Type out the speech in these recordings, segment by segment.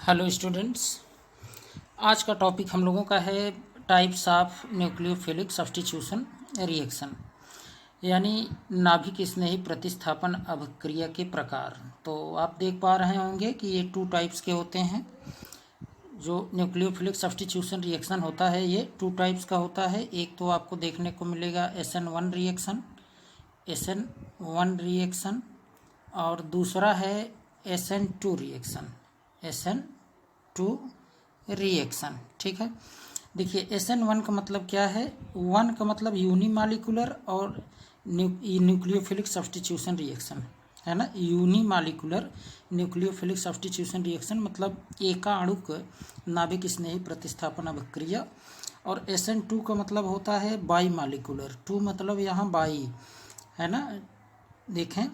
Hello students. आज का topic हम लोगों का है types of nucleophilic substitution reaction, यानी नाभिक स्नेही प्रतिस्थापन अभिक्रिया के प्रकार। तो आप देख पा रहे होंगे कि ये 2 टाइप्स के होते हैं। जो न्यूक्लियोफिलिक सब्स्टिट्यूशन रिएक्शन होता है ये 2 टाइप्स का होता है। एक तो आपको देखने को मिलेगा SN1 रिएक्शन और दूसरा है SN2 रिएक्शन। ठीक है, देखिए SN1 का मतलब क्या है। 1 का मतलब यूनिमालिकुलर और न्यूक्लियोफिलिक सब्स्टिट्यूशन रिएक्शन है ना। यूनिमालिकुलर न्यूक्लियोफिलिक सब्स्टिट्यूशन रिएक्शन मतलब एकाणुक नाभिक स्नेही प्रतिस्थापन अभिक्रिया। और SN2 का मतलब होता है बाई मालिकुलर। 2 मतलब यहाँ बाई है ना। देखें,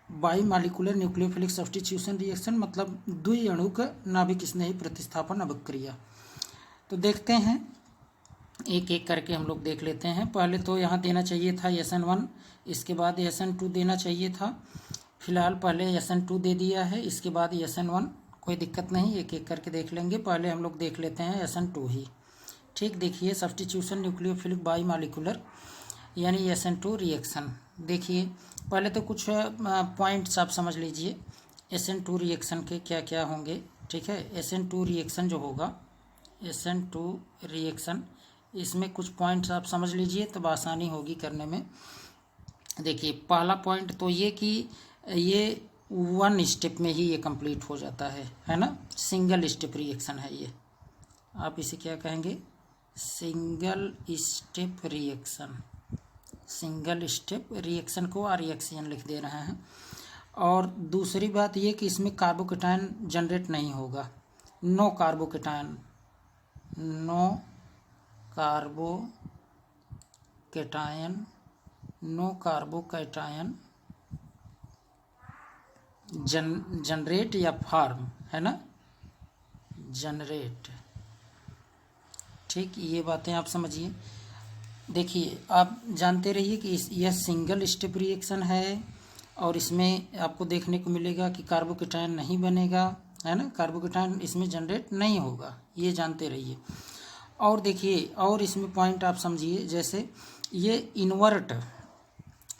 by molecular nucleophilic substitution reaction मतलब द्विअणुक नाभिक स्नेही प्रतिस्थापन अभिक्रिया। तो देखते हैं, एक एक करके हम लोग देख लेते हैं। पहले तो यहाँ देना चाहिए था SN1, इसके बाद SN2 देना चाहिए था। फिलहाल पहले SN2 दे दिया है, इसके बाद SN1, कोई दिक्कत नहीं, एक एक करके देख लेंगे। पहले हम लोग देख लेते हैं SN2 ही। ठीक, देखिए सब्स्टिट्यूशन न्यूक्लियोफिलिक बाई मालिकुलर यानी SN2 रिएक्शन। देखिए पहले तो कुछ पॉइंट्स आप समझ लीजिए SN2 रिएक्शन के क्या क्या होंगे। ठीक है, SN2 रिएक्शन जो होगा, SN2 रिएक्शन, इसमें कुछ पॉइंट्स आप समझ लीजिए तब आसानी होगी करने में। देखिए पहला पॉइंट तो ये कि ये 1 स्टेप में ही ये कंप्लीट हो जाता है ना। सिंगल स्टेप रिएक्शन है ये। आप इसे क्या कहेंगे? Single step reaction. Single step reaction को रिएक्शन लिख दे रहे हैं। और दूसरी बात ये कि इसमें कार्बोकेटायन जनरेट नहीं होगा। नो कार्बोकेटायन जनरेट या फॉर्म है ना, जनरेट। ठीक, ये बातें आप समझिए। देखिए आप जानते रहिए कि यह सिंगल स्टेप रिएक्शन है और इसमें आपको देखने को मिलेगा कि कार्बोकेटायन नहीं बनेगा, है ना। कार्बोकेटायन इसमें जनरेट नहीं होगा, ये जानते रहिए। और देखिए, और इसमें पॉइंट आप समझिए, जैसे ये इन्वर्ट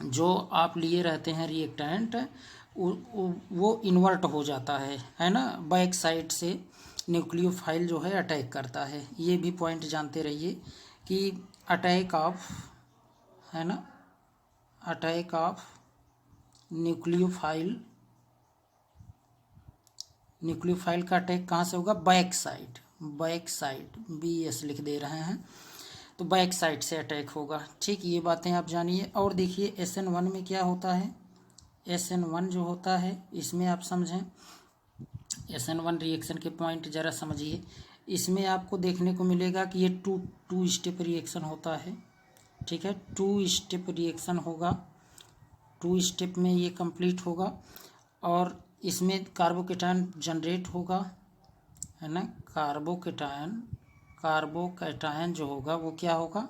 जो आप लिए रहते हैं रिएक्टेंट, वो इन्वर्ट हो जाता है ना। बैक साइड से न्यूक्लियोफाइल जो है अटैक करता है। ये भी पॉइंट जानते रहिए कि अटैक ऑफ, है ना, अटैक ऑफ न्यूक्लियोफाइल का अटैक कहाँ से होगा? बैक साइड BS लिख दे रहे हैं, तो बैक साइड से अटैक होगा। ठीक, ये बातें आप जानिए। और देखिए SN1 में क्या होता है। SN1 जो होता है इसमें आप समझें, SN1 रिएक्शन के पॉइंट ज़रा समझिए। इसमें आपको देखने को मिलेगा कि ये टू स्टेप रिएक्शन होता है। ठीक है, 2 स्टेप रिएक्शन होगा। 2 स्टेप में ये कंप्लीट होगा और इसमें कार्बोकेटायन जनरेट होगा, है ना। कार्बोकेटायन जो होगा वो क्या होगा?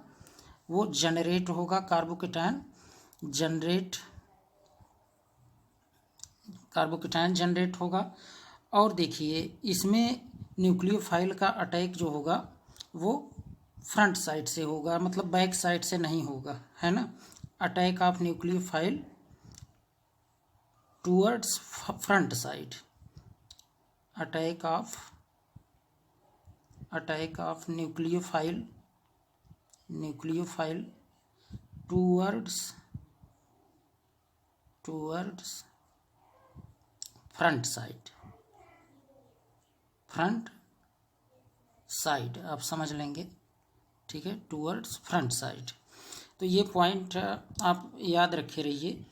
वो जनरेट होगा। कार्बोकेटायन जनरेट होगा। और देखिए इसमें न्यूक्लियोफाइल का अटैक जो होगा वो फ्रंट साइड से होगा, मतलब बैक साइड से नहीं होगा, है ना। Attack of nucleophile towards front side. Attack of nucleophile towards front side आप समझ लेंगे। ठीक है, टूवर्ड्स फ्रंट साइड। तो ये पॉइंट आप याद रखे रहिए।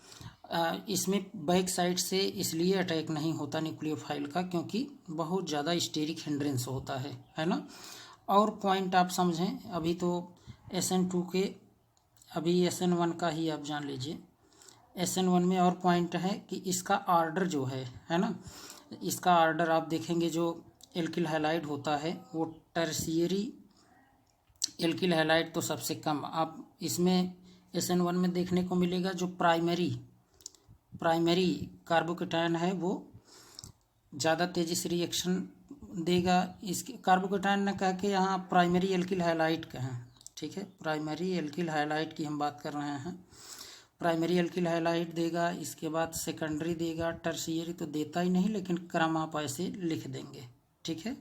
इसमें बैक साइड से इसलिए अटैक नहीं होता न्यूक्लियोफाइल का क्योंकि बहुत ज़्यादा स्टेरिक हिंड्रेंस होता है ना। और पॉइंट आप समझें, अभी तो SN2 के, अभी SN1 का ही आप जान लीजिए। SN1 में और पॉइंट है कि इसका ऑर्डर जो है ना, इसका ऑर्डर आप देखेंगे जो एल्किल हैलाइड होता है वो टर्शियरी एल्किल हैलाइड तो सबसे कम आप इसमें SN1 में देखने को मिलेगा। जो प्राइमरी कार्बोकेटायन है वो ज़्यादा तेज़ी से रिएक्शन देगा इसके कार्बोकेटायन न कह के यहाँ प्राइमरी एल्किल हैलाइड का है, ठीक है। प्राइमरी एल्किल हैलाइड की हम बात कर रहे हैं। प्राइमरी एल्किल हैलाइड देगा, इसके बाद सेकेंडरी देगा, टर्शियरी तो देता ही नहीं, लेकिन क्रम आप ऐसे लिख देंगे, ठीक है।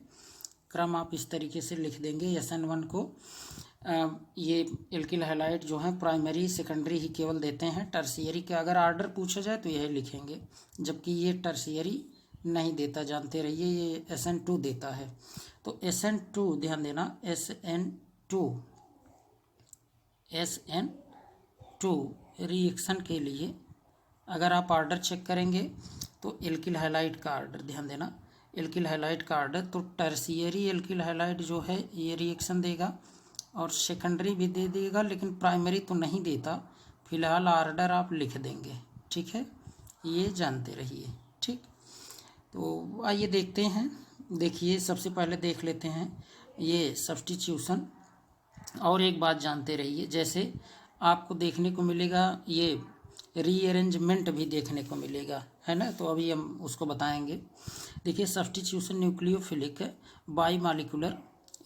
क्रम आप इस तरीके से लिख देंगे SN1 को। ये एल्किल हैलाइड जो है प्राइमरी सेकेंडरी ही केवल देते हैं, टर्शियरी का अगर आर्डर पूछा जाए तो यही लिखेंगे, जबकि ये टर्शियरी नहीं देता, जानते रहिए, ये SN2 देता है। तो SN2 ध्यान देना, SN2 रिएक्शन के लिए अगर आप आर्डर चेक करेंगे तो एल्किल हैलाइड का आर्डर ध्यान देना, एल्किल हैलाइड का आर्डर, तो टर्शियरी एल्किल हैलाइड जो है ये रिएक्शन देगा और सेकेंडरी भी दे देगा, लेकिन प्राइमरी तो नहीं देता। फिलहाल आर्डर आप लिख देंगे, ठीक है, ये जानते रहिए, ठीक। तो आइए देखते हैं। देखिए सबसे पहले देख लेते हैं ये सब्स्टिट्यूशन। और एक बात जानते रहिए, जैसे आपको देखने को मिलेगा ये रीअरेंजमेंट भी देखने को मिलेगा, है ना, तो अभी हम उसको बताएंगे। देखिए substitution nucleophilic by molecular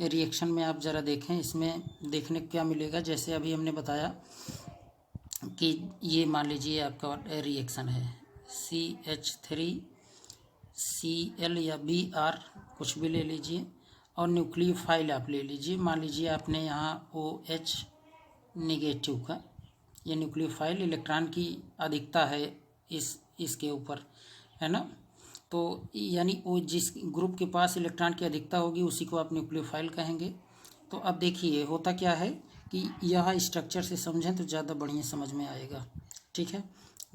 reaction में आप ज़रा देखें, इसमें देखने को क्या मिलेगा। जैसे अभी हमने बताया कि ये मान लीजिए आपका रिएक्शन है CH3Cl या Br कुछ भी ले लीजिए, और न्यूक्लियोफाइल आप ले लीजिए। मान लीजिए आपने यहाँ OH निगेटिव का, ये न्यूक्लियोफाइल इलेक्ट्रॉन की अधिकता है इसके ऊपर, है ना, तो यानी वो जिस ग्रुप के पास इलेक्ट्रॉन की अधिकता होगी उसी को आप न्यूक्लियोफाइल कहेंगे। तो अब देखिए होता क्या है कि यह स्ट्रक्चर से समझें तो ज़्यादा बढ़िया समझ में आएगा, ठीक है।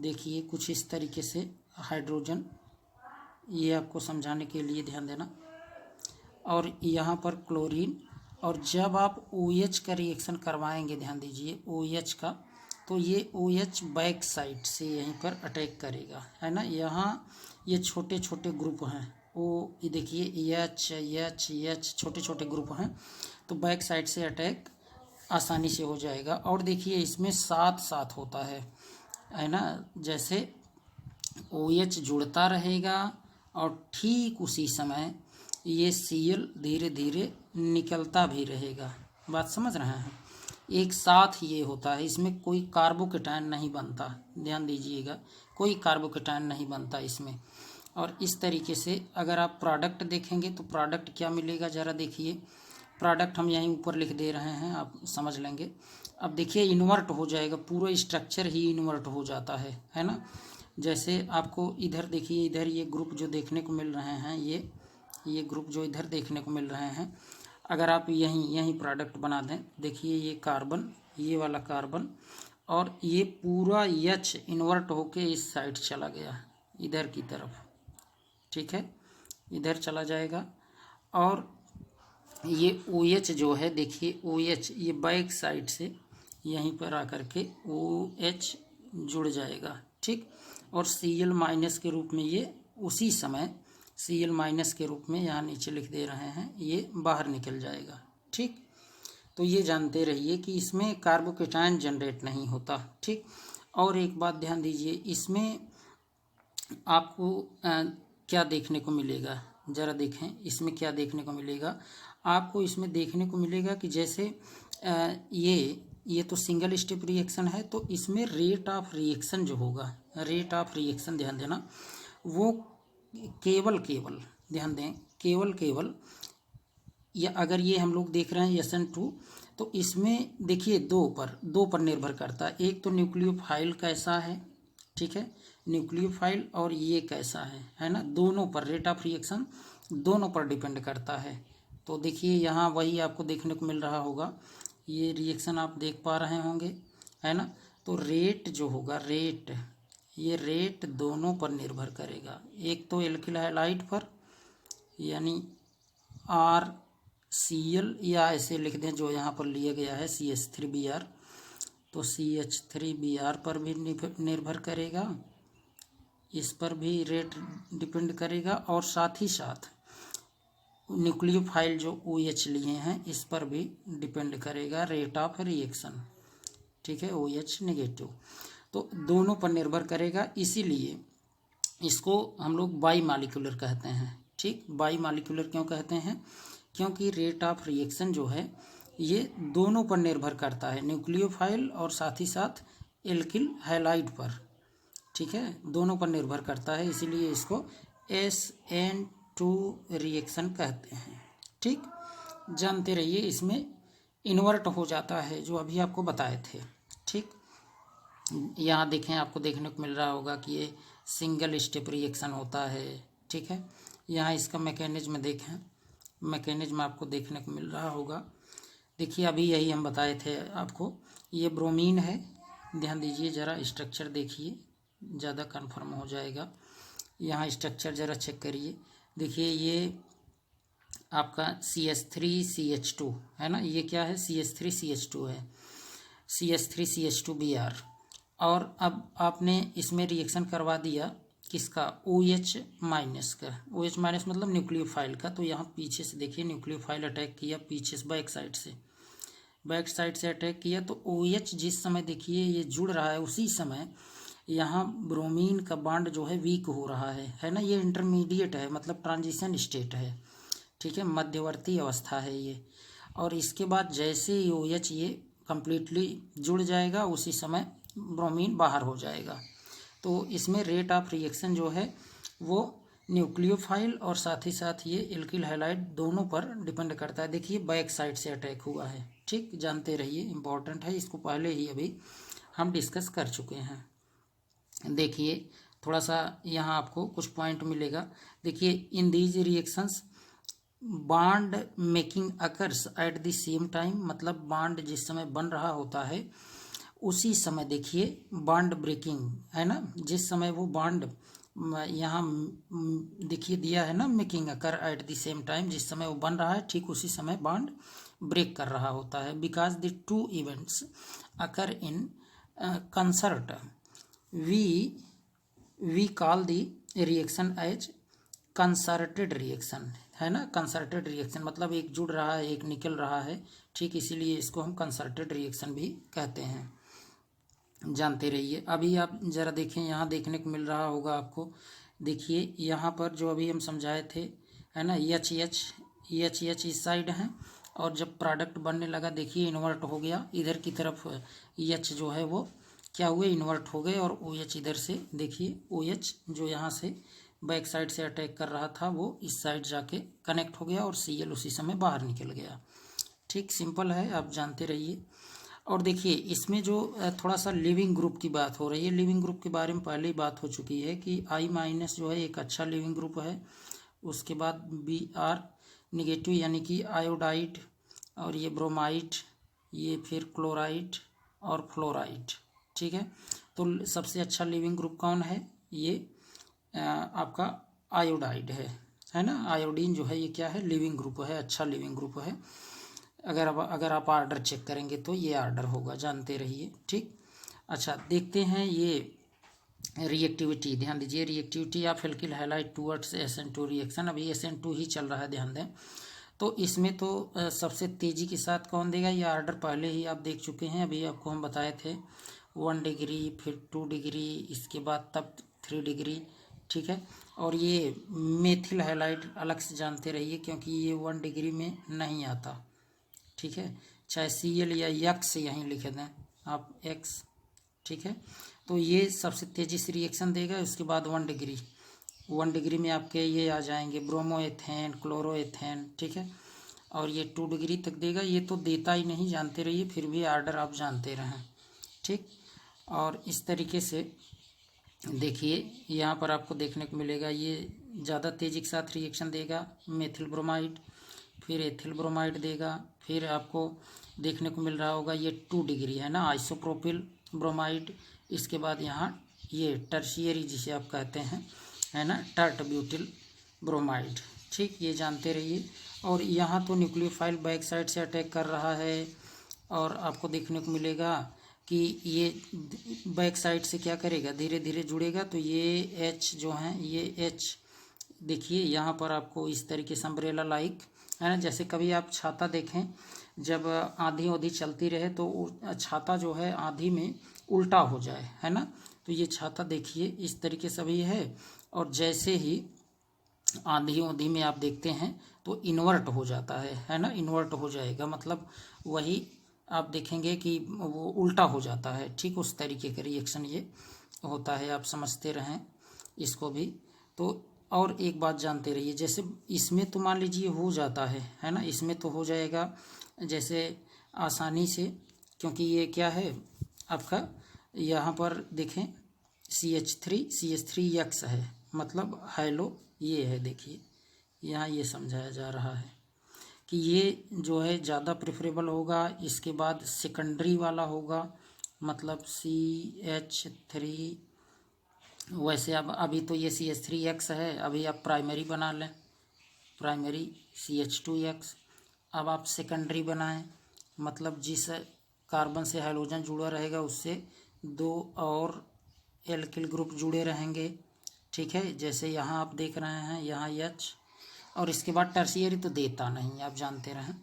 देखिए कुछ इस तरीके से हाइड्रोजन, ये आपको समझाने के लिए ध्यान देना, और यहाँ पर क्लोरीन, और जब आप OH का रिएक्शन करवाएंगे, ध्यान दीजिए OH का, तो ये OH बैक साइड से यहीं पर अटैक करेगा, है ना। यहाँ ये छोटे छोटे ग्रुप हैं, ये देखिए H छोटे छोटे ग्रुप हैं, तो बैक साइड से अटैक आसानी से हो जाएगा। और देखिए इसमें साथ साथ होता है ना, जैसे OH जुड़ता रहेगा और ठीक उसी समय ये Cl धीरे धीरे निकलता भी रहेगा। बात समझ रहे हैं, एक साथ ये होता है, इसमें कोई कार्बोकेटायन नहीं बनता, ध्यान दीजिएगा, कोई कार्बोकेटायन नहीं बनता इसमें। और इस तरीके से अगर आप प्रोडक्ट देखेंगे तो प्रोडक्ट क्या मिलेगा, ज़रा देखिए। प्रोडक्ट हम यहीं ऊपर लिख दे रहे हैं, आप समझ लेंगे। अब देखिए इन्वर्ट हो जाएगा, पूरा स्ट्रक्चर ही इन्वर्ट हो जाता है ना। जैसे आपको इधर देखिए, इधर ये ग्रुप जो देखने को मिल रहे हैं, ये ग्रुप जो इधर देखने को मिल रहे हैं, अगर आप यहीं प्रोडक्ट बना दें, देखिए ये कार्बन, ये वाला कार्बन, और ये पूरा H इन्वर्ट होके इस साइड चला गया, इधर की तरफ, ठीक है, इधर चला जाएगा। और ये OH जो है, देखिए OH ये बैक साइड से यहीं पर आकर के OH जुड़ जाएगा, ठीक। और Cl माइनस के रूप में ये उसी समय Cl माइनस के रूप में यहाँ नीचे लिख दे रहे हैं, ये बाहर निकल जाएगा, ठीक। तो ये जानते रहिए कि इसमें कार्बोकेटायन जनरेट नहीं होता, ठीक। और एक बात ध्यान दीजिए, इसमें आपको क्या देखने को मिलेगा, ज़रा देखें इसमें क्या देखने को मिलेगा। आपको इसमें देखने को मिलेगा कि जैसे ये तो सिंगल स्टेप रिएक्शन है, तो इसमें रेट ऑफ रिएक्शन जो होगा, रेट ऑफ रिएक्शन ध्यान देना, वो केवल ध्यान दें, केवल या अगर ये हम लोग देख रहे हैं SN2, तो इसमें देखिए दो पर निर्भर करता है। एक तो न्यूक्लियोफाइल कैसा है, ठीक है, न्यूक्लियोफाइल, और ये कैसा है ना, दोनों पर रेट ऑफ रिएक्शन दोनों पर डिपेंड करता है। तो देखिए यहाँ वही आपको देखने को मिल रहा होगा, ये रिएक्शन आप देख पा रहे होंगे, है ना। तो रेट जो होगा, ये रेट दोनों पर निर्भर करेगा। एक तो एल्किल हैलाइड पर, यानी RCl, या ऐसे लिख दें जो यहाँ पर लिया गया है CH3Br, तो CH3Br पर भी निर्भर करेगा, इस पर भी रेट डिपेंड करेगा, और साथ ही साथ न्यूक्लियोफाइल जो OH लिए हैं इस पर भी डिपेंड करेगा रेट ऑफ रिएक्शन, ठीक है, OH नेगेटिव, तो दोनों पर निर्भर करेगा। इसीलिए इसको हम लोग बाई मालिकुलर कहते हैं, ठीक, बाई मालिकुलर क्यों कहते हैं? क्योंकि रेट ऑफ रिएक्शन जो है ये दोनों पर निर्भर करता है, न्यूक्लियोफाइल और साथ ही साथ एल्किल हैलाइड पर, ठीक है, दोनों पर निर्भर करता है, इसीलिए इसको SN2 रिएक्शन कहते हैं। ठीक, जानते रहिए इसमें इन्वर्ट हो जाता है जो अभी आपको बताए थे। ठीक, यहाँ देखें, आपको देखने को मिल रहा होगा कि ये सिंगल स्टेप रिएक्शन होता है। ठीक है, यहाँ इसका मैकेनिज्म देखें, मैकेनिज्म आपको देखने को मिल रहा होगा। देखिए अभी यही हम बताए थे आपको, ये ब्रोमीन है, ध्यान दीजिए ज़रा, स्ट्रक्चर देखिए ज़्यादा कन्फर्म हो जाएगा। यहाँ स्ट्रक्चर ज़रा चेक करिए, देखिए ये आपका CH3CH2 है ना, ये क्या है, CH3CH2 है, CH3CH2Br। और अब आपने इसमें रिएक्शन करवा दिया किसका, OH माइनस का, OH माइनस मतलब न्यूक्लियोफाइल का। तो यहाँ पीछे से देखिए न्यूक्लियोफाइल अटैक किया, पीछे से बैक साइड से, बैक साइड से अटैक किया। तो OH जिस समय देखिए ये जुड़ रहा है, उसी समय यहाँ ब्रोमीन का बॉन्ड जो है वीक हो रहा है ना, ये इंटरमीडिएट है, मतलब ट्रांजिशन स्टेट है, ठीक है, मध्यवर्ती अवस्था है ये। और इसके बाद जैसे ही OH ये कम्प्लीटली जुड़ जाएगा, उसी समय ब्रोमीन बाहर हो जाएगा। तो इसमें रेट ऑफ रिएक्शन जो है वो न्यूक्लियोफाइल और साथ ही साथ ये एल्किल हैलाइड दोनों पर डिपेंड करता है। देखिए बैक साइड से अटैक हुआ है, ठीक, जानते रहिए, इम्पॉर्टेंट है, इसको पहले ही अभी हम डिस्कस कर चुके हैं। देखिए थोड़ा सा यहाँ आपको कुछ पॉइंट मिलेगा। देखिए in these reactions bond making occurs at the same time, मतलब बॉन्ड जिस समय बन रहा होता है उसी समय देखिए बॉन्ड ब्रेकिंग है ना, जिस समय वो बॉन्ड यहाँ देखिए दिया है ना, making occur at the same time, जिस समय वो बन रहा है ठीक उसी समय बॉन्ड ब्रेक कर रहा होता है। Because the two events occur in concert, we call the reaction as concerted reaction, है ना, कंसर्टेड रिएक्शन मतलब एक जुड़ रहा है एक निकल रहा है, ठीक, इसीलिए इसको हम कंसर्टेड रिएक्शन भी कहते हैं, जानते रहिए। अभी आप ज़रा देखें, यहाँ देखने को मिल रहा होगा आपको, देखिए यहाँ पर जो अभी हम समझाए थे है ना, एच इस साइड है, और जब प्रोडक्ट बनने लगा देखिए इन्वर्ट हो गया, इधर की तरफ एच जो है वो क्या हुए, इन्वर्ट हो गए, और OH इधर से देखिए OH जो यहाँ से बैक साइड से अटैक कर रहा था वो इस साइड जाके कनेक्ट हो गया, और Cl उसी समय बाहर निकल गया। ठीक, सिंपल है, आप जानते रहिए। और देखिए इसमें जो थोड़ा सा लिविंग ग्रुप की बात हो रही है, लिविंग ग्रुप के बारे में पहले ही बात हो चुकी है कि I- जो है एक अच्छा लिविंग ग्रुप है, उसके बाद Br निगेटिव यानी कि आयोडाइड, और ये ब्रोमाइड, ये फिर क्लोराइड और फ्लोराइड, ठीक है। तो सबसे अच्छा लिविंग ग्रुप कौन है, ये आपका आयोडाइड है ना, आयोडीन जो है ये क्या है, लिविंग ग्रुप है, अच्छा लिविंग ग्रुप है। अगर आप आर्डर चेक करेंगे तो ये आर्डर होगा, जानते रहिए, ठीक। अच्छा देखते हैं ये रिएक्टिविटी, ध्यान दीजिए, reactivity of alkyl halide towards SN2 reaction, अभी SN2 ही चल रहा है, ध्यान दें। तो इसमें तो सबसे तेज़ी के साथ कौन देगा, ये आर्डर पहले ही आप देख चुके हैं, अभी आपको हम बताए थे 1 डिग्री, फिर 2 डिग्री, इसके बाद तब 3 डिग्री, ठीक है। और ये मेथिल हैलाइड अलग से जानते रहिए, क्योंकि ये 1 डिग्री में नहीं आता, ठीक है, चाहे Cl या यक्स यहीं लिख दें आप, X, ठीक है। तो ये सबसे तेज़ी से रिएक्शन देगा, उसके बाद 1 डिग्री में आपके ये आ जाएंगे ब्रोमोएथेन, क्लोरोएथेन, ठीक है। और ये 2 डिग्री तक देगा, ये तो देता ही नहीं, जानते रहिए, फिर भी आर्डर आप जानते रहें, ठीक। और इस तरीके से देखिए यहाँ पर आपको देखने को मिलेगा, ये ज़्यादा तेज़ी के साथ रिएक्शन देगा मेथिल ब्रोमाइड, फिर एथिल ब्रोमाइड देगा, फिर आपको देखने को मिल रहा होगा ये 2 डिग्री है ना, आइसोप्रोपिल ब्रोमाइड, इसके बाद यहाँ ये टर्शियरी जिसे आप कहते हैं है ना, टर्ट ब्यूटिल ब्रोमाइड, ठीक, ये जानते रहिए। और यहाँ तो न्यूक्लियोफाइल बैक साइड से अटैक कर रहा है, और आपको देखने को मिलेगा कि ये बैक साइड से क्या करेगा, धीरे धीरे जुड़ेगा, तो ये H जो है, ये H देखिए यहाँ पर आपको इस तरीके से अम्ब्रेला लाइक है ना, जैसे कभी आप छाता देखें, जब आंधी ओधी चलती रहे तो छाता जो है आंधी में उल्टा हो जाए, है ना, तो ये छाता देखिए इस तरीके से भी है, और जैसे ही आंधी ऊंधी में आप देखते हैं तो इन्वर्ट हो जाता है ना, इन्वर्ट हो जाएगा, मतलब वही आप देखेंगे कि वो उल्टा हो जाता है। ठीक उस तरीके का रिएक्शन ये होता है, आप समझते रहें इसको भी। तो और एक बात जानते रहिए, जैसे इसमें तो मान लीजिए हो जाता है ना, इसमें तो हो जाएगा जैसे आसानी से, क्योंकि ये क्या है आपका, यहाँ पर देखें CH3 है, मतलब हाइलो ये है। देखिए यहाँ ये समझाया जा रहा है कि ये जो है ज़्यादा प्रेफरेबल होगा, इसके बाद सेकेंडरी वाला होगा, मतलब CH3। वैसे अब अभी तो ये CH3X है, अभी आप प्राइमरी बना लें, प्राइमरी CH2X। अब आप सेकेंडरी बनाएं, मतलब जिस कार्बन से हाइड्रोजन जुड़ा रहेगा उससे दो और एल्किल ग्रुप जुड़े रहेंगे। ठीक है, जैसे यहाँ आप देख रहे हैं, यहाँ H, और इसके बाद टर्शियरी तो देता नहीं, आप जानते रहें।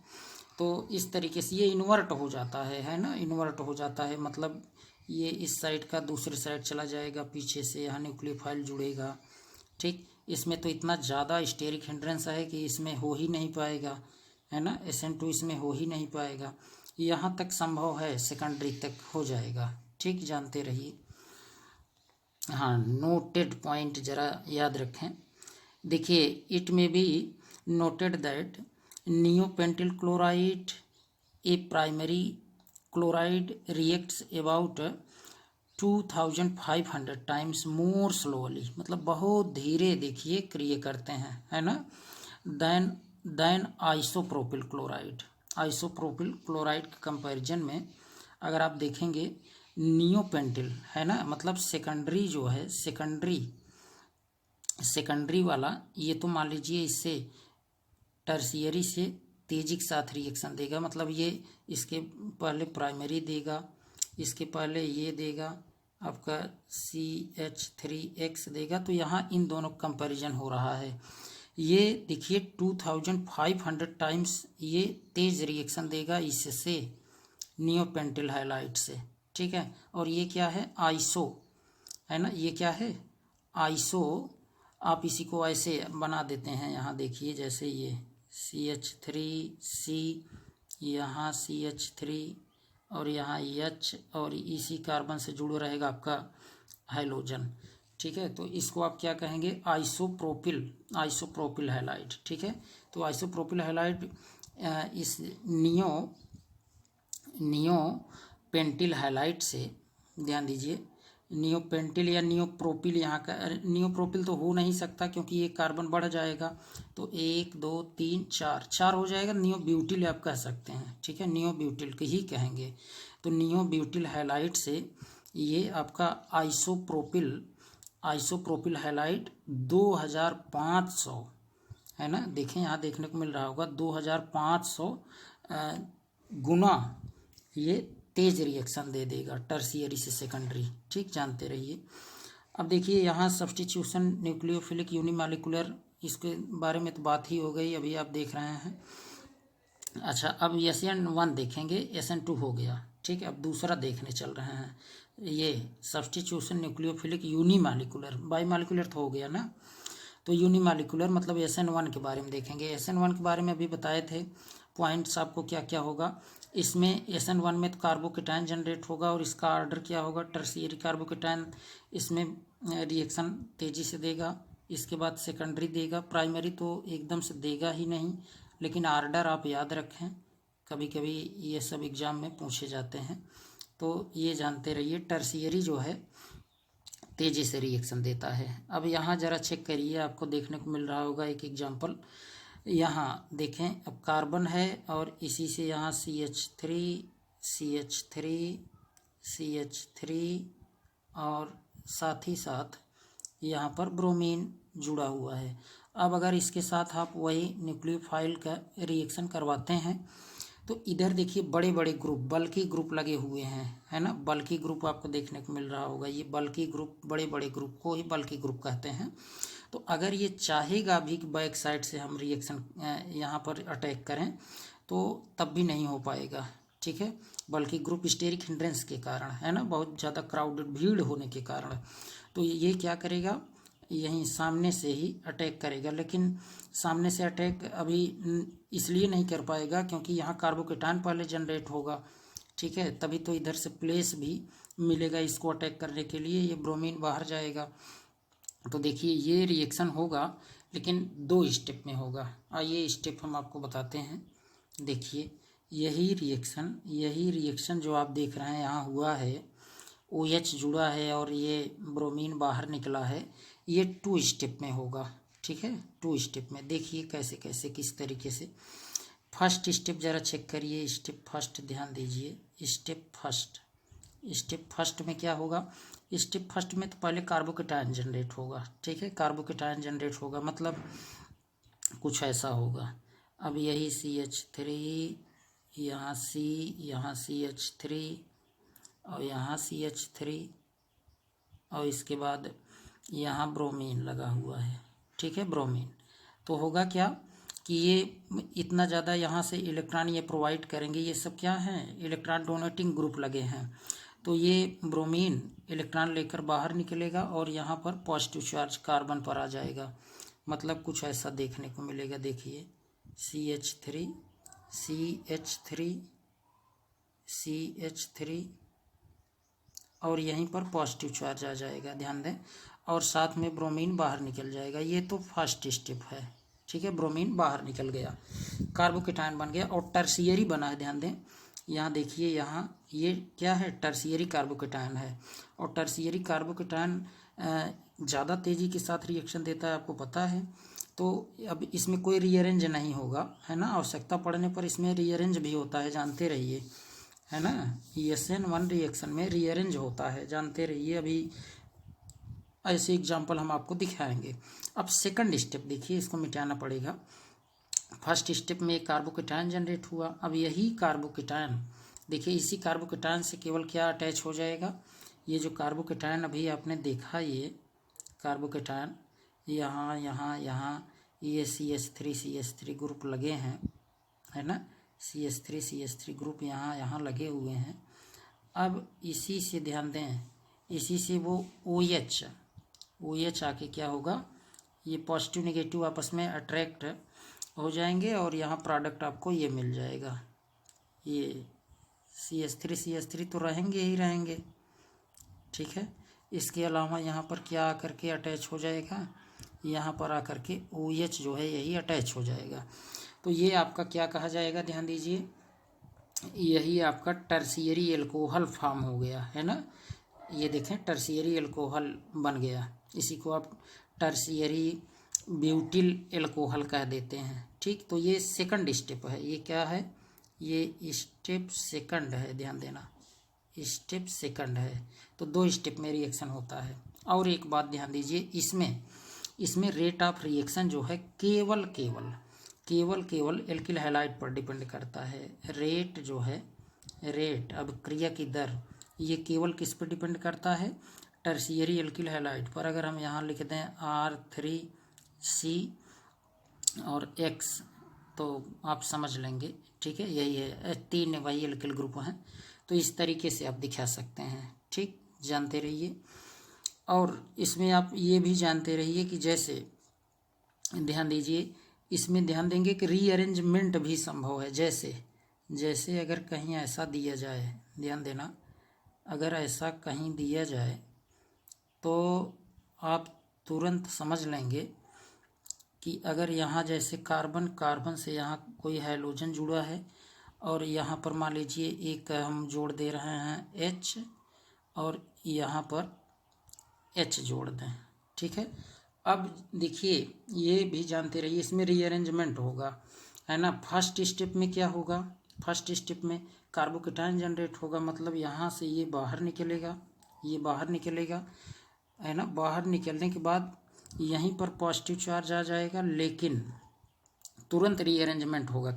तो इस तरीके से ये इन्वर्ट हो जाता है ना, इन्वर्ट हो जाता है, मतलब ये इस साइड का दूसरे साइड चला जाएगा, पीछे से यहाँ न्यूक्लियोफाइल जुड़ेगा। ठीक, इसमें तो इतना ज़्यादा स्टेरिक हिंड्रेंस है कि इसमें हो ही नहीं पाएगा, है ना, SN2 इसमें हो ही नहीं पाएगा। यहाँ तक संभव है, सेकेंडरी तक हो जाएगा। ठीक, जानते रहिए। हाँ, नोटेड पॉइंट ज़रा याद रखें। देखिए, it may be noted that neopentyl chloride a primary chloride reacts about 2500 times more slowly, मतलब बहुत धीरे देखिए क्रिया करते हैं, है ना, then isopropyl chloride. Isopropyl chloride के कंपैरिजन में अगर आप देखेंगे नियोपेंटिल, है ना, मतलब सेकेंडरी जो है, सेकेंडरी वाला, ये तो मान लीजिए इससे टर्शियरी से तेजी के साथ रिएक्शन देगा, मतलब ये इसके पहले प्राइमरी देगा, इसके पहले ये देगा आपका CH3X देगा। तो यहाँ इन दोनों कंपैरिजन हो रहा है। ये देखिए 2500 टाइम्स ये तेज रिएक्शन देगा इससे नियोपेंटिल हैलाइड से। ठीक है, और ये क्या है, आइसो, है ना, ये क्या है, आइसो। आप इसी को ऐसे बना देते हैं, यहाँ देखिए जैसे ये CH3C, यहाँ CH3 और यहाँ H, और इसी कार्बन से जुड़ा रहेगा आपका हाइड्रोजन। ठीक है, तो इसको आप क्या कहेंगे, आइसोप्रोपिल हैलाइड। ठीक है, तो आइसोप्रोपिल हैलाइड इस नियोपेंटिल हैलाइड से, ध्यान दीजिए, नियोपेंटिल या नियोप्रोपिल, यहाँ का नियोप्रोपिल तो हो नहीं सकता क्योंकि ये कार्बन बढ़ जाएगा, तो 1 2 3 4 हो जाएगा, नियोब्यूटिल आप कह सकते हैं। ठीक है, नियोब्यूटिल ही कहेंगे। तो नियोब्यूटिल हैलाइड से ये आपका आइसोप्रोपिल हैलाइड 2500, है ना, देखें यहाँ देखने को मिल रहा होगा 2500 गुना ये तेज रिएक्शन दे देगा टर्शियरी से सेकेंडरी। ठीक, जानते रहिए। अब देखिए यहाँ सब्स्टिट्यूशन न्यूक्लियोफिलिक यूनिमॉलिक्यूलर, इसके बारे में तो बात ही हो गई, अभी आप देख रहे हैं। अच्छा, अब SN1 देखेंगे, SN2 हो गया। ठीक है, अब दूसरा देखने चल रहे हैं, ये सब्स्टिट्यूशन न्यूक्लियोफिलिक यूनिमॉलिक्यूलर, बाईमॉलिक्यूलर तो हो गया ना, तो यूनिमॉलिक्यूलर मतलब SN1 के बारे में देखेंगे। SN1 के बारे में अभी बताए थे पॉइंट्स आपको क्या क्या होगा। इसमें SN1 में तो कार्बोकेटायन जनरेट होगा और इसका ऑर्डर क्या होगा, टर्शियरी कार्बोकेटायन इसमें रिएक्शन तेज़ी से देगा, इसके बाद सेकेंडरी देगा, प्राइमरी तो एकदम से देगा ही नहीं, लेकिन ऑर्डर आप याद रखें, कभी कभी ये सब एग्ज़ाम में पूछे जाते हैं, तो ये जानते रहिए। टर्शियरी जो है तेज़ी से रिएक्शन देता है। अब यहाँ ज़रा चेक करिए, आपको देखने को मिल रहा होगा एक एग्जांपल, यहाँ देखें, अब कार्बन है और इसी से यहाँ CH3 और साथ ही साथ यहाँ पर ब्रोमीन जुड़ा हुआ है। अब अगर इसके साथ आप वही न्यूक्लियोफाइल का रिएक्शन करवाते हैं तो इधर देखिए बड़े बड़े ग्रुप, बल्कि ग्रुप लगे हुए हैं, है ना, बल्कि ग्रुप आपको देखने को मिल रहा होगा। ये बल्कि ग्रुप, बड़े बड़े ग्रुप को ही बल्कि ग्रुप कहते हैं। तो अगर ये चाहेगा भी कि बैक साइड से हम रिएक्शन यहाँ पर अटैक करें तो तब भी नहीं हो पाएगा। ठीक है, बल्कि ग्रुप स्टेरिक हिंड्रेंस के कारण, है ना, बहुत ज़्यादा क्राउडेड भीड़ होने के कारण, तो ये क्या करेगा, यहीं सामने से ही अटैक करेगा, लेकिन सामने से अटैक अभी इसलिए नहीं कर पाएगा क्योंकि यहाँ कार्बोकेटायन पहले जनरेट होगा, ठीक है, तभी तो इधर से प्लेस भी मिलेगा इसको अटैक करने के लिए, ये ब्रोमीन बाहर जाएगा। तो देखिए ये रिएक्शन होगा लेकिन 2 स्टेप में होगा। आइए स्टेप हम आपको बताते हैं। देखिए यही रिएक्शन जो आप देख रहे हैं यहाँ हुआ है, OH जुड़ा है और ये ब्रोमीन बाहर निकला है, ये 2 स्टेप में होगा, ठीक है, 2 स्टेप में। देखिए कैसे कैसे किस तरीके से। फर्स्ट स्टेप ज़रा चेक करिए, स्टेप फर्स्ट ध्यान दीजिए। स्टेप फर्स्ट में क्या होगा? स्टेप फर्स्ट में तो पहले कार्बोकेटायन जनरेट होगा, ठीक है, कार्बोकेटायन जनरेट होगा मतलब कुछ ऐसा होगा। अब यही CH3, यहाँ C, यहाँ CH3 और यहाँ CH3 और इसके बाद यहाँ ब्रोमीन लगा हुआ है, ठीक है, ब्रोमीन। तो होगा क्या कि ये इतना ज़्यादा यहाँ से इलेक्ट्रॉन ये प्रोवाइड करेंगे, ये सब क्या हैं, इलेक्ट्रॉन डोनेटिंग ग्रुप लगे हैं। तो ये ब्रोमीन इलेक्ट्रॉन लेकर बाहर निकलेगा और यहाँ पर पॉजिटिव चार्ज कार्बन पर आ जाएगा, मतलब कुछ ऐसा देखने को मिलेगा। देखिए CH3 CH3 और यहीं पर पॉजिटिव चार्ज आ जाएगा, ध्यान दें, और साथ में ब्रोमीन बाहर निकल जाएगा। ये तो फर्स्ट स्टेप है, ठीक है, ब्रोमीन बाहर निकल गया, कार्बोकेटायन बन गया और टर्शियरी बना है। ध्यान दें यहाँ देखिए, यहाँ ये क्या है, टर्शियरी कार्बोकेटायन है और टर्शियरी कार्बोकेटायन ज़्यादा तेज़ी के साथ रिएक्शन देता है, आपको पता है। तो अब इसमें कोई रीअरेंज नहीं होगा, है ना, आवश्यकता पड़ने पर इसमें रीअरेंज भी होता है, जानते रहिए, है ना, SN1 रिएक्शन में रीअरेंज होता है, जानते रहिए। अभी ऐसे एग्जाम्पल हम आपको दिखाएंगे। अब सेकंड स्टेप देखिए, इसको मिटाना पड़ेगा। फर्स्ट स्टेप में कार्बोकेटायन जनरेट हुआ, अब यही कार्बोकेटायन देखिए, इसी कार्बोकेटायन से केवल क्या अटैच हो जाएगा, ये जो कार्बोकेटायन अभी आपने देखा, ये कार्बोकेटायन यहाँ यहाँ यहाँ ये CH3 ग्रुप लगे हैं, है ना, CH3 ग्रुप यहाँ लगे हुए हैं। अब इसी से ध्यान दें, इसी से वो OH आके क्या होगा, ये पॉजिटिव नेगेटिव आपस में अट्रैक्ट हो जाएंगे और यहाँ प्रोडक्ट आपको ये मिल जाएगा। ये CH3 तो रहेंगे ही रहेंगे, ठीक है। इसके अलावा यहाँ पर क्या आकर के अटैच हो जाएगा, यहाँ पर आकर के OH जो है यही अटैच हो जाएगा। तो ये आपका क्या कहा जाएगा, ध्यान दीजिए, यही आपका टर्शियरी एल्कोहल फॉर्म हो गया, है ना। ये देखें टर्शियरी एल्कोहल बन गया, इसी को आप टर्शियरी ब्यूटिल एल्कोहल कह देते हैं, ठीक। तो ये सेकंड स्टेप है, ये क्या है, ये स्टेप सेकंड है, ध्यान देना, स्टेप सेकंड है। तो 2 स्टेप में रिएक्शन होता है। और एक बात ध्यान दीजिए, इसमें रेट ऑफ रिएक्शन जो है केवल एल्किल हैलाइड पर डिपेंड करता है। रेट जो है, रेट अब क्रिया की दर, ये केवल किस पर डिपेंड करता है, टर्शियरी एल्किल हैलाइड पर। अगर हम यहाँ लिख दें R3C और X तो आप समझ लेंगे, ठीक है, यही है, 3 वही एल्किल ग्रुप हैं। तो इस तरीके से आप दिखा सकते हैं, ठीक, जानते रहिए। और इसमें आप ये भी जानते रहिए कि जैसे ध्यान दीजिए, इसमें ध्यान देंगे कि रीअरेंजमेंट भी संभव है। जैसे अगर कहीं ऐसा दिया जाए, ध्यान देना, अगर ऐसा कहीं दिया जाए तो आप तुरंत समझ लेंगे कि अगर यहाँ जैसे कार्बन से यहाँ कोई हाइड्रोजन जुड़ा है और यहाँ पर मान लीजिए एक हम जोड़ दे रहे हैं H और यहाँ पर H जोड़ दें, ठीक है। अब देखिए ये भी जानते रहिए, इसमें रीअरेंजमेंट होगा, है ना। फर्स्ट स्टेप में क्या होगा, फर्स्ट स्टेप में कार्बोकेटायन जनरेट होगा, मतलब यहाँ से ये बाहर निकलेगा, है ना। बाहर निकलने के बाद यहीं पर पॉजिटिव चार्ज आ जाएगा, लेकिन तुरंत रीअरेंजमेंट होगा।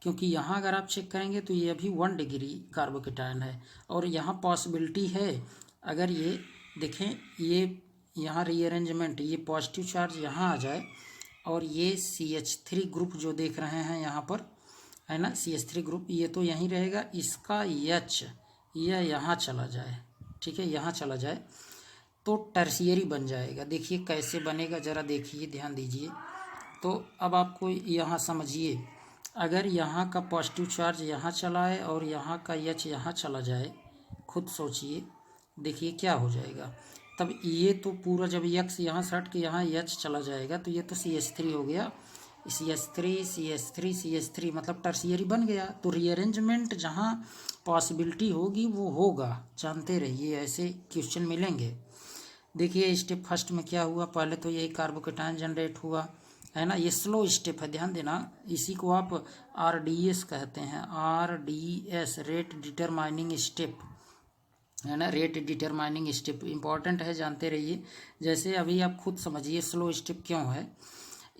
क्योंकि यहाँ अगर आप चेक करेंगे तो ये अभी 1 डिग्री कार्बोकेटायन है और यहाँ पॉसिबिलिटी है, अगर ये देखें, ये यहाँ रीअरेंजमेंट, ये पॉजिटिव चार्ज यहाँ आ जाए और ये CH3 ग्रुप जो देख रहे हैं यहाँ पर, है ना, CH3 ग्रुप, ये तो यहीं रहेगा, इसका H यह यहाँ चला जाए, ठीक है, यहाँ चला जाए, तो टर्शियरी बन जाएगा। देखिए कैसे बनेगा, ज़रा देखिए, ध्यान दीजिए। तो अब आपको यहाँ समझिए, अगर यहाँ का पॉजिटिव चार्ज यहाँ चला है और यहाँ का एच यहाँ चला जाए, खुद सोचिए, देखिए क्या हो जाएगा। तब ये तो पूरा जब एक्स यहाँ से हट के यहाँ एच चला जाएगा तो ये तो CH3 हो गया, CH3 मतलब टर्शियरी बन गया। तो रीअरेंजमेंट जहाँ पॉसिबिलिटी होगी वो होगा, जानते रहिए, ऐसे क्वेश्चन मिलेंगे। देखिए स्टेप फर्स्ट में क्या हुआ, पहले तो यही कार्बोकेटायन जनरेट हुआ, है ना। ये स्लो स्टेप है, ध्यान देना। इसी को आप RDS कहते हैं, RDS, रेट डिटरमाइनिंग स्टेप, है ना। रेट डिटरमाइनिंग स्टेप इंपॉर्टेंट है, जानते रहिए। जैसे अभी आप खुद समझिए स्लो स्टेप क्यों है,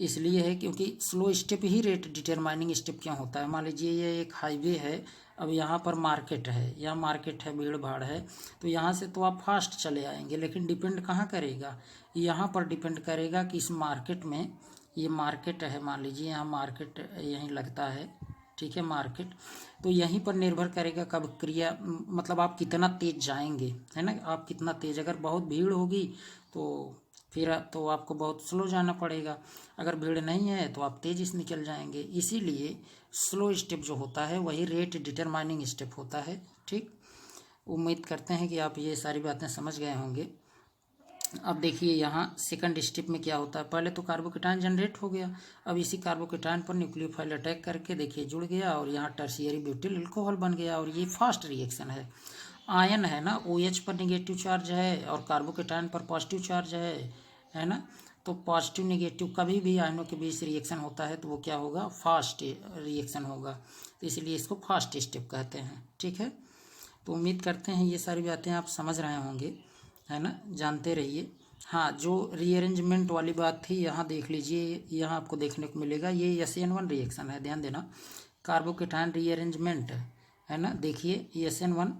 इसलिए है क्योंकि स्लो स्टेप ही रेट डिटरमाइनिंग स्टेप क्यों होता है। मान लीजिए ये एक हाईवे है, अब यहाँ पर मार्केट है, यहाँ मार्केट है, भीड़ भाड़ है, तो यहाँ से तो आप फास्ट चले आएंगे, लेकिन डिपेंड कहाँ करेगा, यहाँ पर डिपेंड करेगा कि इस मार्केट में, ये मार्केट है, मान लीजिए यहाँ मार्केट यहीं लगता है, ठीक है, मार्केट, तो यहीं पर निर्भर करेगा कब क्रिया, मतलब आप कितना तेज जाएंगे, है ना। आप कितना तेज, अगर बहुत भीड़ होगी तो फिर तो आपको बहुत स्लो जाना पड़ेगा, अगर भीड़ नहीं है तो आप तेज़ी से निकल जाएंगे। इसीलिए स्लो स्टेप जो होता है वही रेट डिटरमाइनिंग स्टेप होता है, ठीक। उम्मीद करते हैं कि आप ये सारी बातें समझ गए होंगे। अब देखिए यहाँ सेकंड स्टेप में क्या होता है, पहले तो कार्बोकेटायन जनरेट हो गया, अब इसी कार्बोकेटायन पर न्यूक्लियोफाइल अटैक करके देखिए जुड़ गया और यहाँ टर्शियरी ब्यूटिल अल्कोहल बन गया, और ये फास्ट रिएक्शन है। आयन है ना, OH पर निगेटिव चार्ज है और कार्बोकेटायन पर पॉजिटिव चार्ज है ना। तो पॉजिटिव निगेटिव कभी भी आयनों के बीच रिएक्शन होता है तो वो क्या होगा, फास्ट रिएक्शन होगा, तो इसलिए इसको फास्ट स्टेप कहते हैं, ठीक है। तो उम्मीद करते हैं ये सारी बातें आप समझ रहे होंगे, है ना, जानते रहिए। हाँ, जो रीअरेंजमेंट वाली बात थी यहाँ देख लीजिए, यहाँ आपको देखने को मिलेगा, ये SN1 रिएक्शन है, ध्यान देना, कार्बोकेटायन रीअरेंजमेंट, है ना। देखिए SN1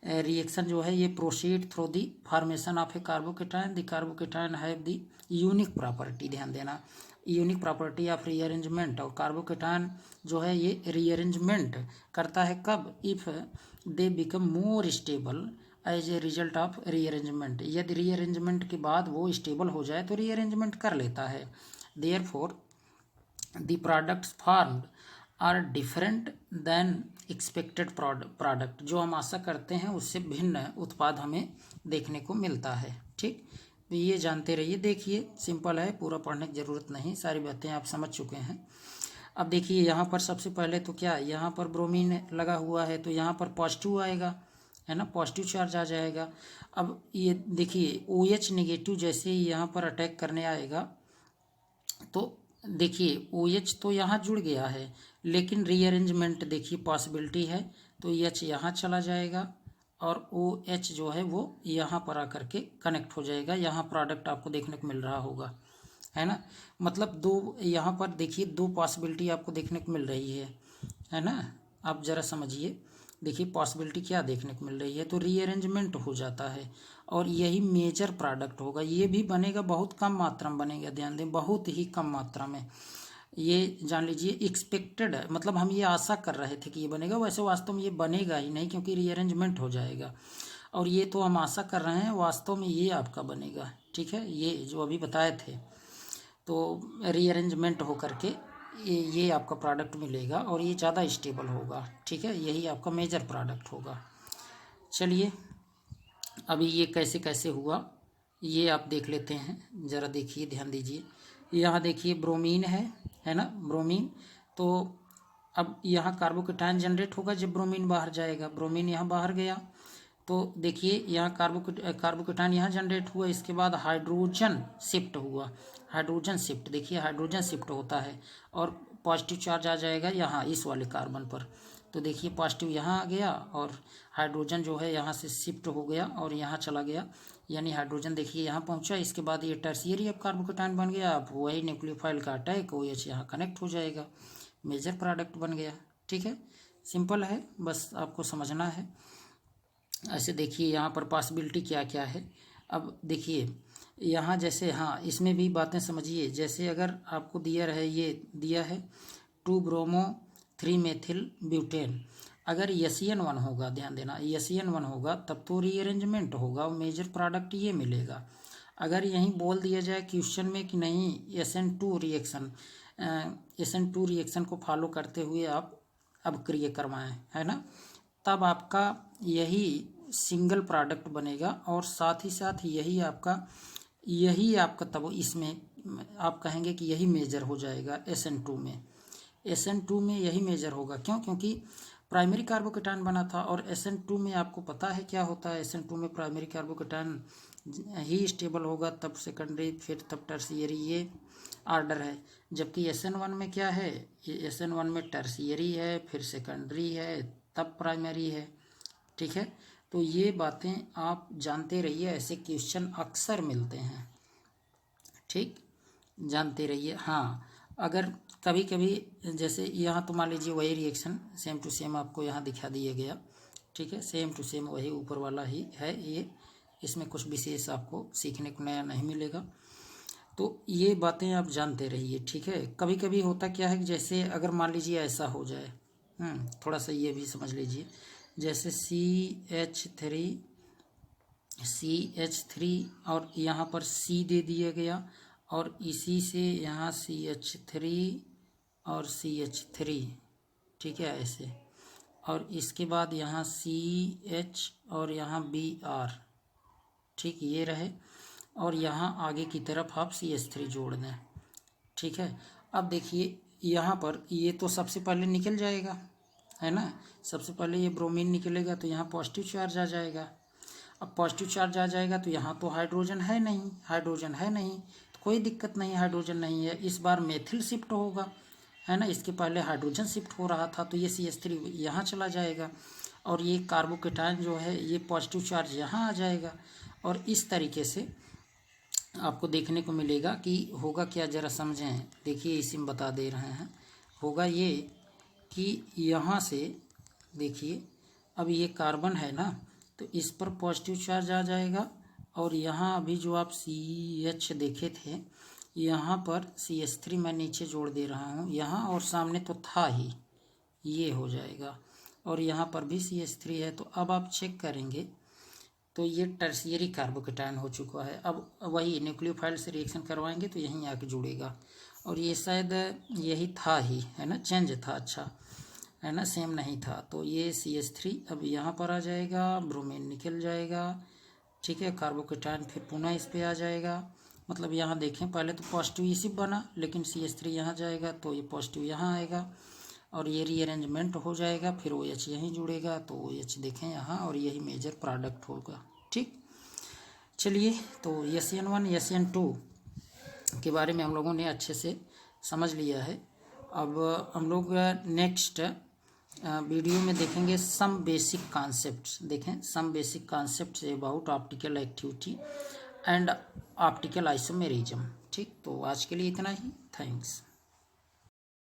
रिएक्शन जो है ये proceed through the formation of a carbocation, the carbocation have the unique property, ध्यान देना, यूनिक प्रॉपर्टी ऑफ रीअरेंजमेंट। और कार्बोकेटायन जो है ये रीअरेंजमेंट करता है कब, if they become more stable as a result of rearrangement, यदि रीअरेंजमेंट के बाद वो स्टेबल हो जाए तो रीअरेंजमेंट कर लेता है। Therefore the products formed are different than expected product, जो हम आशा करते हैं उससे भिन्न उत्पाद हमें देखने को मिलता है, ठीक। तो ये जानते रहिए, देखिए सिंपल है, पूरा पढ़ने की ज़रूरत नहीं, सारी बातें आप समझ चुके हैं। अब देखिए यहाँ पर सबसे पहले तो क्या, यहाँ पर ब्रोमीन लगा हुआ है तो यहाँ पर पॉजिटिव आएगा, है ना, पॉजिटिव चार्ज आ जाएगा। अब ये देखिए OH निगेटिव जैसे ही यहाँ पर अटैक करने आएगा तो देखिए OH तो यहाँ जुड़ गया है, लेकिन रीअरेंजमेंट देखिए पॉसिबिलिटी है, तो H यहाँ चला जाएगा और OH जो है वो यहाँ पर आकर के कनेक्ट हो जाएगा, यहाँ प्रोडक्ट आपको देखने को मिल रहा होगा, है ना। मतलब दो यहाँ पर देखिए दो पॉसिबिलिटी आपको देखने को मिल रही है ना। आप ज़रा समझिए, देखिए पॉसिबिलिटी क्या देखने को मिल रही है, तो रीअरेंजमेंट हो जाता है और यही मेजर प्रोडक्ट होगा। ये भी बनेगा, बहुत कम मात्रा में बनेगा, ध्यान दें, बहुत ही कम मात्रा में, ये जान लीजिए एक्सपेक्टेड है, मतलब हम ये आशा कर रहे थे कि ये बनेगा, वैसे वास्तव में ये बनेगा ही नहीं क्योंकि रीअरेंजमेंट हो जाएगा, और ये तो हम आशा कर रहे हैं, वास्तव में ये आपका बनेगा, ठीक है, ये जो अभी बताए थे, तो रीअरेंजमेंट हो करके ये आपका प्रोडक्ट मिलेगा और ये ज़्यादा स्टेबल होगा, ठीक है, यही आपका मेजर प्रोडक्ट होगा। चलिए अभी ये कैसे कैसे हुआ ये आप देख लेते हैं, ज़रा देखिए, ध्यान दीजिए। यहाँ देखिए ब्रोमीन है ना, ब्रोमीन, तो अब यहाँ कार्बोकेटायन जनरेट होगा जब ब्रोमीन बाहर जाएगा, ब्रोमीन यहाँ बाहर गया तो देखिए यहाँ कार्बोकेटायन यहाँ जनरेट हुआ, इसके बाद हाइड्रोजन शिफ्ट हुआ, हाइड्रोजन शिफ्ट, देखिए हाइड्रोजन शिफ्ट होता है और पॉजिटिव चार्ज आ जाएगा यहाँ इस वाले कार्बन पर, तो देखिए पॉजिटिव यहाँ आ गया और हाइड्रोजन जो है यहाँ से शिफ्ट हो गया और यहाँ चला गया, यानी हाइड्रोजन देखिए यहाँ पहुँचा, इसके बाद ये टर्शियरी अब कार्बोकेटायन बन गया, अब वही न्यूक्लियोफाइल का अटैक OH यहाँ कनेक्ट हो जाएगा, मेजर प्रोडक्ट बन गया, ठीक है, सिंपल है, बस आपको समझना है। ऐसे देखिए यहाँ पर पॉसिबिलिटी क्या क्या है। अब देखिए यहाँ जैसे, हाँ इसमें भी बातें समझिए, जैसे अगर आपको दिया रहे, ये दिया है 2 ब्रोमो 3 मेथिल ब्यूटेन, अगर SN1 होगा, ध्यान देना, SN1 होगा तब तो रीअरेंजमेंट होगा, मेजर प्रोडक्ट ये मिलेगा। अगर यहीं बोल दिया जाए क्वेश्चन में कि नहीं SN2 रिएक्शन को फॉलो करते हुए आप अब क्रिया करवाएं, है ना, तब आपका यही सिंगल प्रोडक्ट बनेगा और साथ ही साथ यही आपका तब इसमें आप कहेंगे कि यही मेजर हो जाएगा SN2 में यही मेजर होगा। क्यों? क्योंकि प्राइमरी कार्बोकेटायन बना था और SN2 में आपको पता है क्या होता है, SN2 में प्राइमरी कार्बोकेटायन ही स्टेबल होगा, तब सेकेंडरी, फिर तब टर्शियरी, ये आर्डर है। जबकि SN1 में क्या है, ये SN1 में टर्शियरी है, फिर सेकेंडरी है, तब प्राइमरी है। ठीक है, तो ये बातें आप जानते रहिए, ऐसे क्वेश्चन अक्सर मिलते हैं। ठीक, जानते रहिए। हाँ, अगर कभी कभी जैसे यहाँ तो मान लीजिए वही रिएक्शन सेम टू सेम आपको यहाँ दिखा दिया गया। ठीक है, सेम टू सेम वही ऊपर वाला ही है ये, इसमें कुछ विशेष आपको सीखने को नया नहीं मिलेगा। तो ये बातें आप जानते रहिए। ठीक है, कभी कभी होता क्या है कि जैसे अगर मान लीजिए ऐसा हो जाए, थोड़ा सा ये भी समझ लीजिए, जैसे CH3 और यहाँ पर C दे दिया गया और इसी से यहाँ CH3 और CH3, ठीक है, ऐसे, और इसके बाद यहाँ CH और यहाँ Br, ठीक, ये रहे, और यहाँ आगे की तरफ आप CH3 जोड़ दें। ठीक है, अब देखिए यहाँ पर ये तो सबसे पहले निकल जाएगा, है ना, सबसे पहले ये ब्रोमीन निकलेगा तो यहाँ पॉजिटिव चार्ज आ जाएगा। अब पॉजिटिव चार्ज आ जाएगा तो यहाँ तो हाइड्रोजन है नहीं, तो कोई दिक्कत नहीं, हाइड्रोजन नहीं है, इस बार मेथिल शिफ्ट होगा, है ना, इसके पहले हाइड्रोजन शिफ्ट हो रहा था तो ये CH3 यहाँ चला जाएगा और ये कार्बोकेटायन जो है ये पॉजिटिव चार्ज यहाँ आ जाएगा। और इस तरीके से आपको देखने को मिलेगा कि होगा क्या, ज़रा समझें, देखिए इसी में बता दे रहे हैं। होगा ये कि यहाँ से देखिए, अब ये कार्बन है ना, तो इस पर पॉजिटिव चार्ज आ जाएगा और यहाँ अभी जो आप CH देखे थे, यहाँ पर CH3 मैं नीचे जोड़ दे रहा हूँ यहाँ, और सामने तो था ही, ये हो जाएगा, और यहाँ पर भी CH3 है। तो अब आप चेक करेंगे तो ये टर्शियरी कार्बोकेटायन हो चुका है। अब वही न्यूक्लियोफाइल से रिएक्शन करवाएंगे तो यहीं आके जुड़ेगा, और ये शायद यही था ही, है ना, चेंज था, अच्छा है ना, सेम नहीं था, तो ये CH3 अब यहाँ पर आ जाएगा, ब्रोमीन निकल जाएगा। ठीक है, कार्बोकेटायन फिर पुनः इस पे आ जाएगा, मतलब यहाँ देखें पहले तो पॉजिटिव इसी बना, लेकिन CH3 यहाँ जाएगा तो ये पॉजिटिव यहाँ आएगा और ये रीअरेंजमेंट हो जाएगा, फिर OH यहीं जुड़ेगा तो OH देखें यहाँ, और यही मेजर प्रोडक्ट होगा। ठीक, चलिए, तो SN1 SN2 के बारे में हम लोगों ने अच्छे से समझ लिया है। अब हम लोग नेक्स्ट वीडियो में देखेंगे सम बेसिक कॉन्सेप्ट्स, देखें some basic concepts about optical activity and optical isomerism. ठीक, तो आज के लिए इतना ही, थैंक्स।